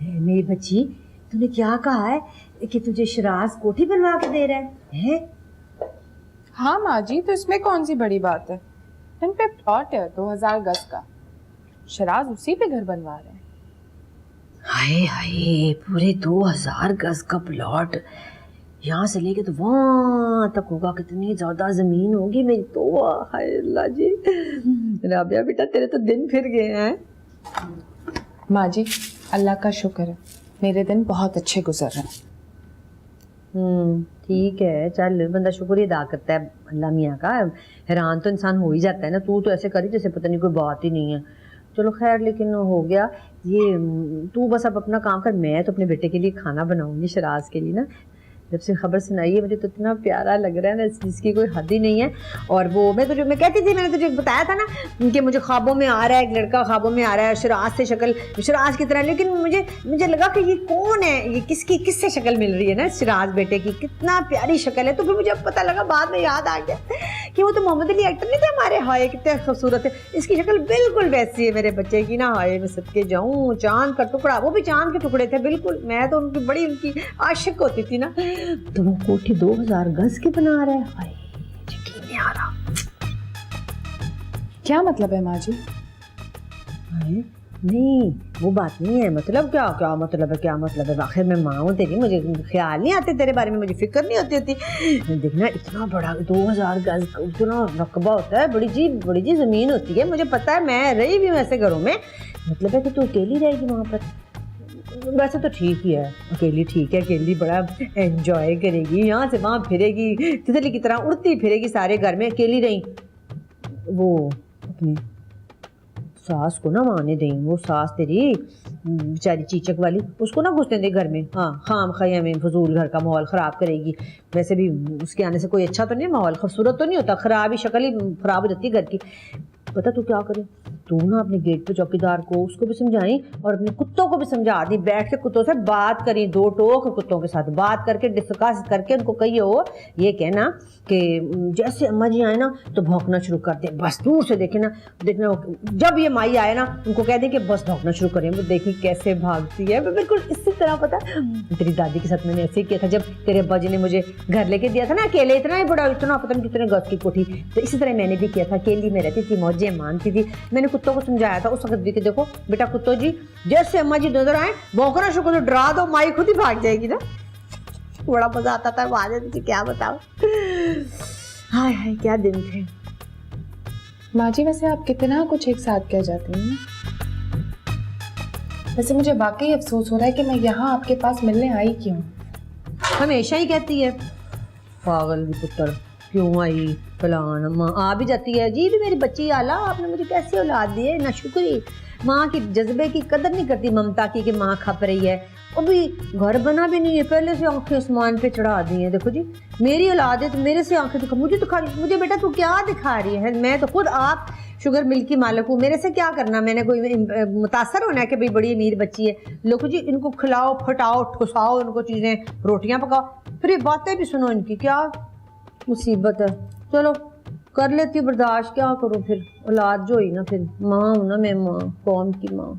मेरी बच्ची, तूने क्या कहा है कि तुझे शराज कोठी बनवा के दे रहा है? हाँ माँ जी, तो इसमें कौन सी बड़ी बात है। इन पे प्लॉट है 2000 गज का, शराज उसी पे घर बनवा रहे हैं। हाय हाय, पूरे 2000 गज का प्लॉट, यहाँ से लेके तो वहां तक होगा। कितनी ज्यादा जमीन होगी मेरी तो। हाय अल्लाह जी, राबिया बेटा तेरे तो दिन फिर गए हैं। माँ जी अल्लाह का शुक्र है, मेरे दिन बहुत अच्छे गुजर रहे हैं। ठीक है, चल बंदा शुक्र ही अदा करता है अल्लाह मियाँ का। हैरान तो इंसान हो ही जाता है ना। तू तो ऐसे करी जैसे पता नहीं कोई बात ही नहीं है। चलो खैर, लेकिन हो गया ये। तू बस अब अपना काम कर, मैं तो अपने बेटे के लिए खाना बनाऊंगी शराज के लिए ना। जब से खबर सुनाई है मुझे तो इतना प्यारा लग रहा है ना, जिसकी कोई हद ही नहीं है। और वो मैं कहती थी, मैंने तुझे बताया था ना कि मुझे ख्वाबों में आ रहा है एक लड़का, ख्वाबों में आ रहा है शराज से, शक्ल शराज की तरह। लेकिन मुझे लगा कि ये कौन है, ये किससे शक्ल मिल रही है ना शराज बेटे की, कितना प्यारी शक्ल है। तो फिर मुझे अब पता लगा, बाद में याद आ गया कि वो तो मोहम्मद अली एक्टर नहीं थे हमारे। हाय कितने खूबसूरत है, इसकी शक्ल बिल्कुल वैसी है मेरे बच्चे की ना। हाय मैं सदके जाऊँ, चांद का टुकड़ा, वो भी चांद के टुकड़े थे बिल्कुल। मैं तो उनकी बड़ी उनकी आशिक होती थी ना। तो वो कोठी 2000 गज की बना रहा है। हाय यकीन नहीं आ रहा। क्या मतलब है माँ जी? नहीं वो बात नहीं है। मतलब क्या मतलब है, क्या मतलब है? आखिर मैं माँ हूँ तेरी, मुझे ख्याल नहीं आते तेरे बारे में, मुझे फिक्र नहीं होती। देखना इतना बड़ा 2000 गज इतना रकबा होता है, बड़ी जी जमीन होती है। मुझे पता है, मैं रही भी हूँ ऐसे घरों में। मतलब है कि तू अकेली रहेगी वहाँ पर? वैसे तो ठीक ही है, अकेली ठीक है। अकेली बड़ा एंजॉय करेगी, यहाँ से वहाँ फिरेगी, तितली की तरह उड़ती फिरेगी सारे घर में। अकेली रही, वो अपनी सास को ना आने दें। वो सास तेरी बेचारी चीचक वाली, उसको ना घुसने दे घर में। हाँ खाम खया में फजूल घर का माहौल ख़राब करेगी। वैसे भी उसके आने से कोई अच्छा तो नहीं, माहौल खूबसूरत तो नहीं होता, ख़राब ही शक्ल ही ख़राब हो जाती है घर की। पता तू क्या करे, तू ना अपने गेट पे चौकीदार को, उसको भी समझाई और अपने कुत्तों को भी समझा दी। बैठ के कुत्तों से बात करी, 2 टोक कुत्तों के साथ बात करके डिस्कस करके उनको कहियो, ये कहना कि जैसे अम्मा जी आए ना तो भौंकना शुरू कर दे। बस दूर से देखना जब ये माई आए ना उनको कह दे कि बस भौंकना शुरू करें। वो देखी कैसे भागती है, बिल्कुल इसी तरह। पता तेरी दादी के साथ मैंने ऐसे ही किया था, जब तेरे अब्बा जी ने मुझे घर लेके दिया था ना अकेले, इतना ही बड़ा, इतना पता नहीं कितने गज की कोठी, तो इसी तरह मैंने भी किया था। अकेली में रहती थी, मौजें मानती थी। मैंने कुत्तों को समझाया था उस वक्त भी कि देखो बेटा कुत्तों जी, जैसे अम्मा जी नजर आए भौंकना शुरू करो, डरा दो, माई खुद ही भाग जाएगी ना। बड़ा मजा आता था वहां, तुझे क्या बताओ। हाय हाय क्या दिन थे। माँ जी वैसे आप कितना कुछ एक साथ कह जाती हैं। वैसे मुझे वाकई अफसोस हो रहा है कि मैं यहाँ आपके पास मिलने आई क्यों। हमेशा ही कहती है पागल भी पुत्र, क्यों आई फलान, माँ आ भी जाती है। जी भी मेरी बच्ची आला, आपने मुझे कैसी औलाद दी है, ना शुक्री। माँ की जज्बे की कदर नहीं करती, ममता की, कि माँ खप रही है। अभी घर बना भी नहीं है, पहले से आंखें आसमान पे चढ़ा दी हैं। देखो जी मेरी औलाद है तो मेरे से आंखें दिखा, मुझे दिखा रही, मुझे बेटा तू क्या दिखा रही है? मैं तो खुद आप शुगर मिल्क की मालिक हूँ, मेरे से क्या करना? मैंने कोई मुतासर होना है कि भाई बड़ी अमीर बच्ची है? लोगों जी इनको खिलाओ, फटाओ, ठुसाओ इनको चीज़ें, रोटियाँ पकाओ, फिर ये बातें भी सुनो इनकी। क्या मुसीबत है। चलो कर लेती हूँ बर्दाश्त, क्या करूँ फिर, औलाद जो हुई ना, फिर माँ हूँ ना मैं, माँ कौम की माँ।